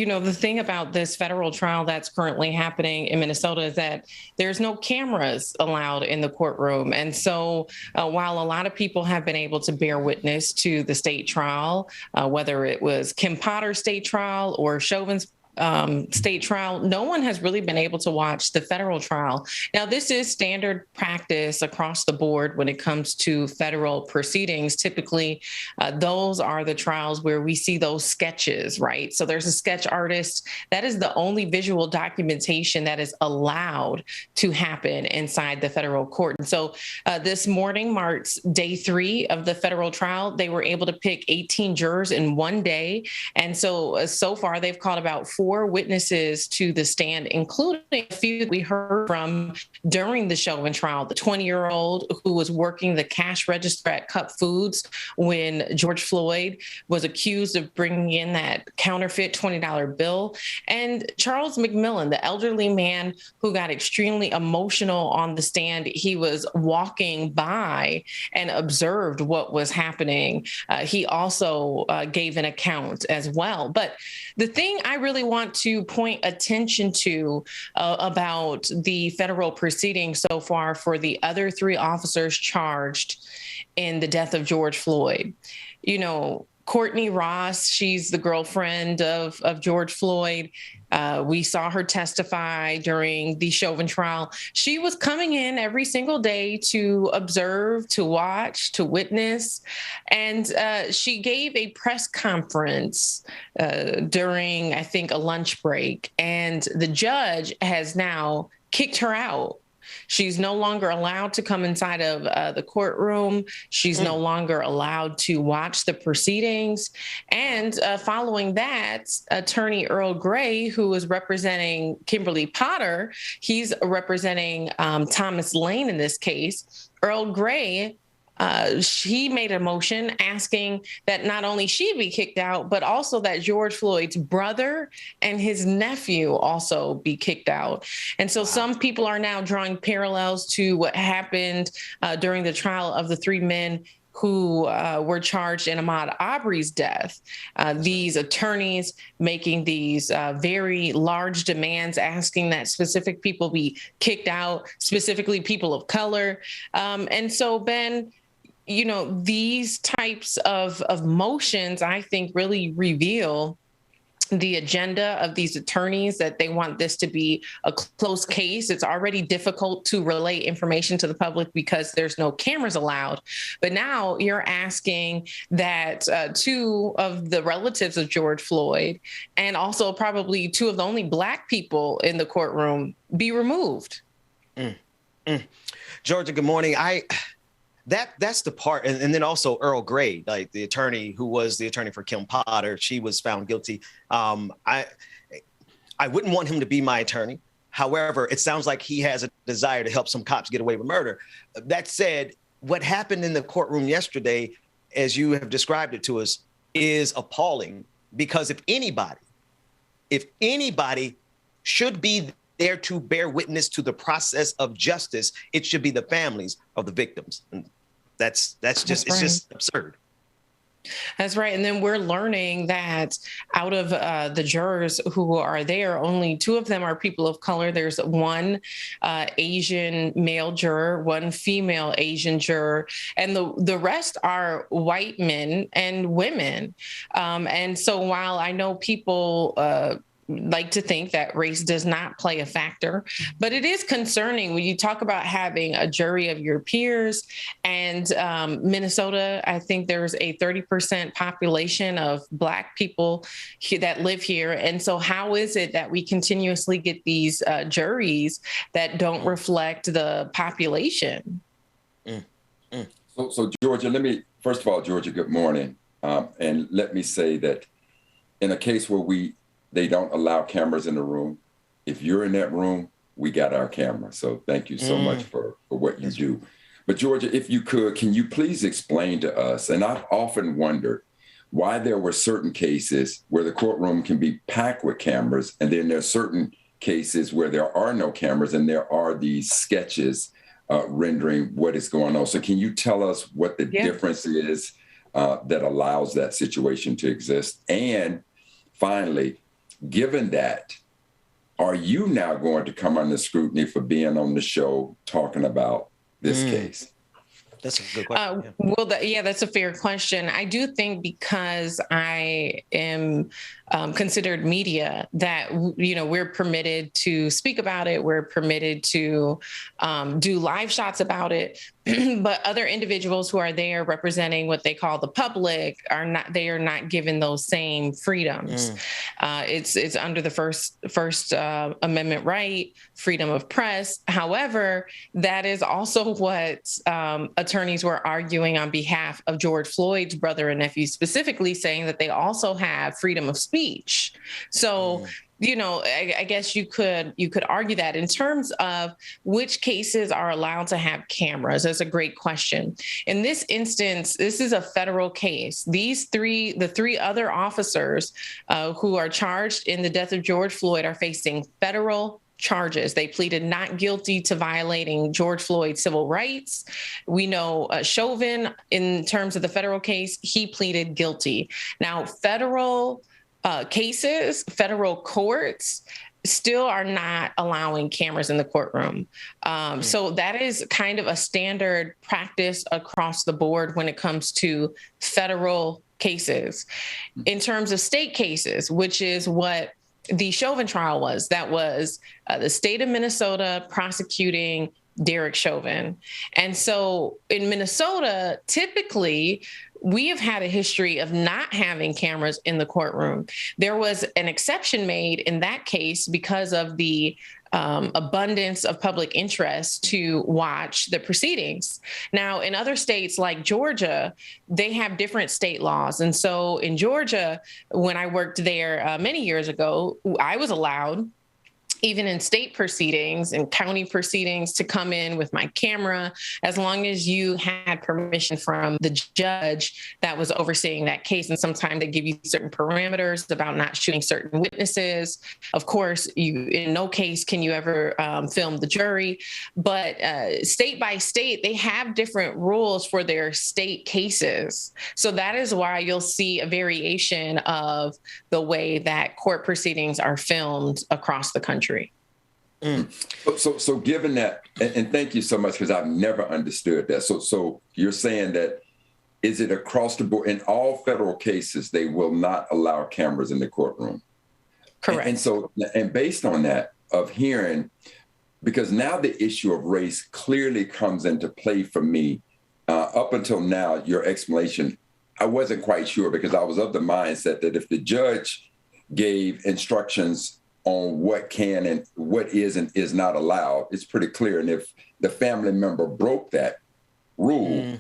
The thing about this federal trial that's currently happening in Minnesota is that there's no cameras allowed in the courtroom. And so while a lot of people have been able to bear witness to the state trial, whether it was Kim Potter's state trial or Chauvin's state trial, no one has really been able to watch the federal trial. Now, this is standard practice across the board when it comes to federal proceedings. Typically, those are the trials where we see those sketches, right? So there's a sketch artist. That is the only visual documentation that is allowed to happen inside the federal court. And so this morning marks day 3 of the federal trial. They were able to pick 18 jurors in one day. And so far, they've called about 4 witnesses to the stand, including a few we heard from during the Chauvin trial. The 20-year-old who was working the cash register at Cup Foods when George Floyd was accused of bringing in that counterfeit $20 bill. And Charles McMillan, the elderly man who got extremely emotional on the stand. He was walking by and observed what was happening. He also gave an account as well. But the thing I really want to point attention to about the federal proceedings so far for the other 3 officers charged in the death of George Floyd. Courtney Ross, she's the girlfriend of George Floyd. We saw her testify during the Chauvin trial. She was coming in every single day to observe, to watch, to witness. And she gave a press conference during, I think, a lunch break. And the judge has now kicked her out. She's no longer allowed to come inside of the courtroom. She's no longer allowed to watch the proceedings. And following that, attorney Earl Gray, who was representing Kimberly Potter, he's representing Thomas Lane in this case. Earl Gray, she made a motion asking that not only she be kicked out, but also that George Floyd's brother and his nephew also be kicked out. And so some people are now drawing parallels to what happened during the trial of the 3 men who were charged in Ahmaud Arbery's death. These attorneys making these very large demands, asking that specific people be kicked out, specifically people of color. And so, Ben, these types of motions, I think, really reveal the agenda of these attorneys, that they want this to be a close case. It's already difficult to relay information to the public because there's no cameras allowed. But now you're asking that 2 of the relatives of George Floyd, and also probably 2 of the only Black people in the courtroom, be removed. Georgia, good morning. That's the part. And then also Earl Gray, like the attorney who was the attorney for Kim Potter, she was found guilty. I wouldn't want him to be my attorney. However, it sounds like he has a desire to help some cops get away with murder. That said, what happened in the courtroom yesterday, as you have described it to us, is appalling, because if anybody should be there to bear witness to the process of justice, it should be the families of the victims. And it's just absurd. That's right. And then we're learning that out of the jurors who are there, only 2 of them are people of color. There's 1 Asian male juror, 1 female Asian juror, and the rest are white men and women. And so while I know people like to think that race does not play a factor, but it is concerning when you talk about having a jury of your peers. And Minnesota, I think there's a 30% population of Black people that live here. And so how is it that we continuously get these juries that don't reflect the population? So Georgia, first of all, Georgia, good morning. And let me say that in a case where they don't allow cameras in the room, if you're in that room, we got our camera. So thank you so much for what you do. But Georgia, if you could, can you please explain to us, and I've often wondered why there were certain cases where the courtroom can be packed with cameras, and then there are certain cases where there are no cameras and there are these sketches rendering what is going on. So can you tell us what the difference is that allows that situation to exist? And finally, given that, are you now going to come under scrutiny for being on the show talking about this case? That's a good question. Well, that's a fair question. I do think because I am considered media that, we're permitted to speak about it. We're permitted to do live shots about it. But other individuals who are there representing what they call the public are not given those same freedoms. It's under the First Amendment right, freedom of press. However, that is also what attorneys were arguing on behalf of George Floyd's brother and nephew, specifically saying that they also have freedom of speech. So, I guess you could argue that. In terms of which cases are allowed to have cameras, that's a great question. In this instance, this is a federal case. The three other officers who are charged in the death of George Floyd are facing federal charges. They pleaded not guilty to violating George Floyd's civil rights. We know Chauvin, in terms of the federal case, he pleaded guilty. Now, federal courts still are not allowing cameras in the courtroom. So that is kind of a standard practice across the board when it comes to federal cases. In terms of state cases, which is what the Chauvin trial was, that was the state of Minnesota prosecuting Derek Chauvin. And so in Minnesota, typically, we have had a history of not having cameras in the courtroom. There was an exception made in that case because of the abundance of public interest to watch the proceedings. Now, in other states like Georgia, they have different state laws. And so in Georgia, when I worked there many years ago, I was allowed, even in state proceedings and county proceedings, to come in with my camera, as long as you had permission from the judge that was overseeing that case. And sometimes they give you certain parameters about not shooting certain witnesses. Of course, in no case can you ever film the jury, but state by state, they have different rules for their state cases. So that is why you'll see a variation of the way that court proceedings are filmed across the country. So given that, and thank you so much, because I've never understood that. So you're saying that, is it across the board in all federal cases, they will not allow cameras in the courtroom? Correct. And based on that, of hearing, because now the issue of race clearly comes into play for me. Up until now, your explanation, I wasn't quite sure, because I was of the mindset that if the judge gave instructions on what can and what is and is not allowed, it's pretty clear. And if the family member broke that rule,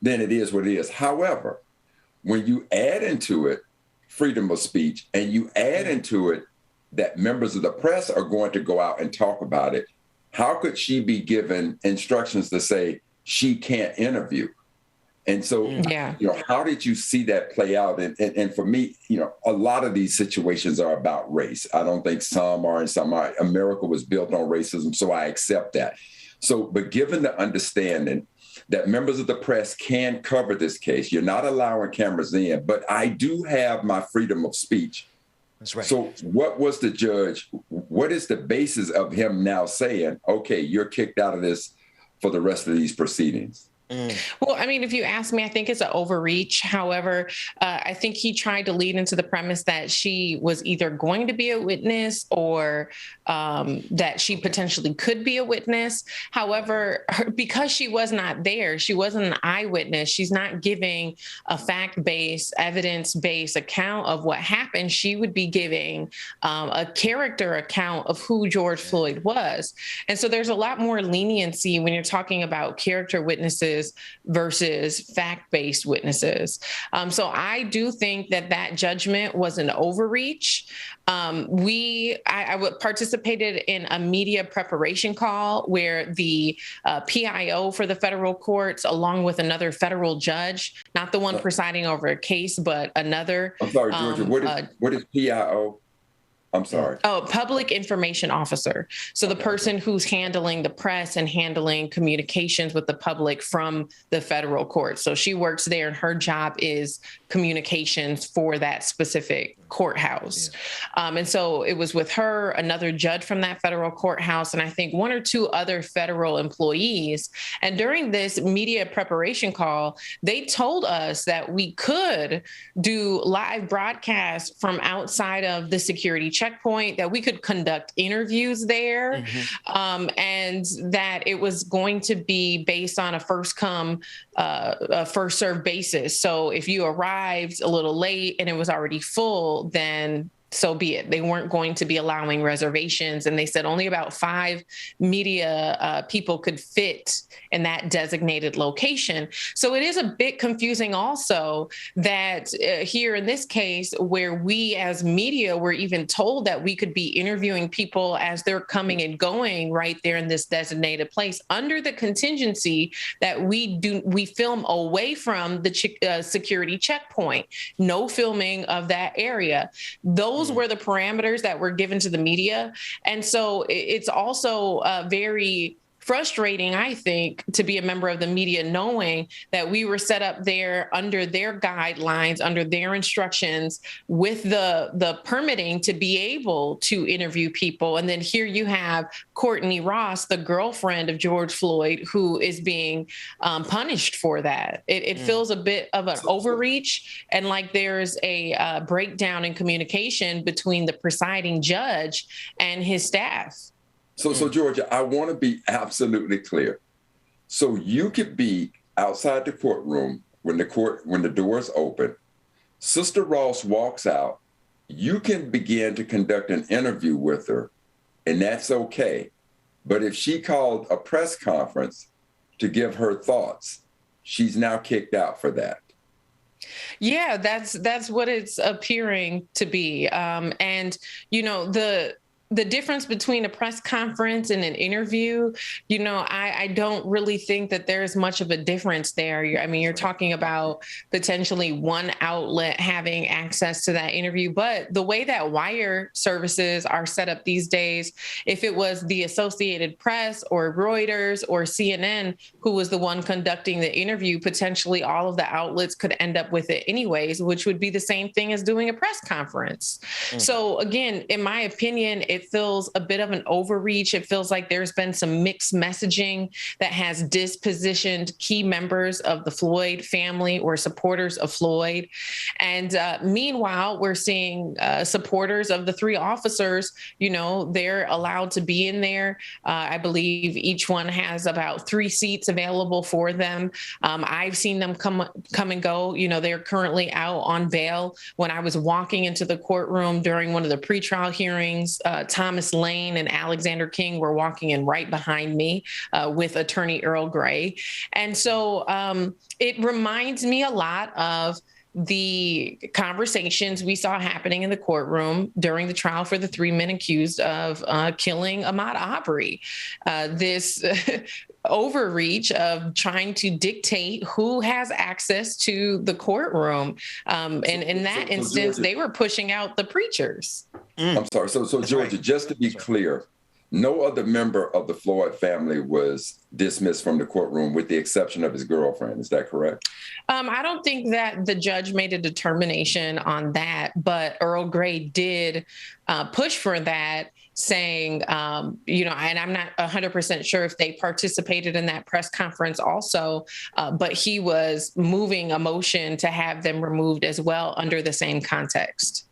then it is what it is. However, when you add into it freedom of speech, and you add into it that members of the press are going to go out and talk about it, how could she be given instructions to say she can't interview? And so, how did you see that play out? And for me, a lot of these situations are about race. I don't think some are and some aren't. America was built on racism, so I accept that. So, but given the understanding that members of the press can cover this case, you're not allowing cameras in, but I do have my freedom of speech. That's right. So what was the judge, what is the basis of him now saying, okay, you're kicked out of this for the rest of these proceedings? Well, I mean, if you ask me, I think it's an overreach. However, I think he tried to lead into the premise that she was either going to be a witness or that she potentially could be a witness. However, because she was not there, she wasn't an eyewitness. She's not giving a fact-based, evidence-based account of what happened. She would be giving a character account of who George Floyd was. And so there's a lot more leniency when you're talking about character witnesses versus fact-based witnesses. So I do think that judgment was an overreach. I participated in a media preparation call where the PIO for the federal courts, along with another federal judge, not the one presiding over a case, but another. I'm sorry, Georgia, what is PIO? I'm sorry. Oh, public information officer. So the person who's handling the press and handling communications with the public from the federal court. So she works there and her job is communications for that specific courthouse. And so it was with her, another judge from that federal courthouse, and I think one or two other federal employees. And during this media preparation call, they told us that we could do live broadcasts from outside of the security checkpoint, that we could conduct interviews there, and that it was going to be based on a first come, first served basis. So if you arrived a little late and it was already full, then so be it. They weren't going to be allowing reservations. And they said only about 5 media people could fit in that designated location. So it is a bit confusing also that here in this case, where we as media were even told that we could be interviewing people as they're coming and going right there in this designated place under the contingency that we film away from the security checkpoint, no filming of that area. Those were the parameters that were given to the media. And so it's also very frustrating, I think, to be a member of the media, knowing that we were set up there under their guidelines, under their instructions, with the permitting to be able to interview people. And then here you have Courtney Ross, the girlfriend of George Floyd, who is being punished for that. It feels a bit of an overreach, and like there's a breakdown in communication between the presiding judge and his staff. So Georgia, I want to be absolutely clear. So you could be outside the courtroom when the doors open. Sister Ross walks out. You can begin to conduct an interview with her, and that's okay. But if she called a press conference to give her thoughts, she's now kicked out for that. Yeah, that's what it's appearing to be. And you know, the difference between a press conference and an interview, you know, I don't really think that there's much of a difference there. I mean, you're talking about potentially one outlet having access to that interview, but the way that wire services are set up these days, if it was the Associated Press or Reuters or CNN who was the one conducting the interview, potentially all of the outlets could end up with it anyways, which would be the same thing as doing a press conference. So again, in my opinion, it feels a bit of an overreach. It feels like there's been some mixed messaging that has dispositioned key members of the Floyd family or supporters of Floyd. And meanwhile, we're seeing supporters of the 3 officers, you know, they're allowed to be in there. I believe each one has about 3 seats available for them. I've seen them come and go. You know, they're currently out on bail. When I was walking into the courtroom during one of the pretrial hearings, Thomas Lane and Alexander King were walking in right behind me with attorney Earl Gray. And so it reminds me a lot of the conversations we saw happening in the courtroom during the trial for the 3 men accused of killing Ahmaud Arbery. This overreach of trying to dictate who has access to the courtroom. And in that instance, Georgia, they were pushing out the preachers. I'm sorry. So Georgia, right, just to be clear, no other member of the Floyd family was dismissed from the courtroom with the exception of his girlfriend. Is that correct? I don't think that the judge made a determination on that, but Earl Gray did push for that, saying, you know, and I'm not 100% sure if they participated in that press conference also, but he was moving a motion to have them removed as well under the same context.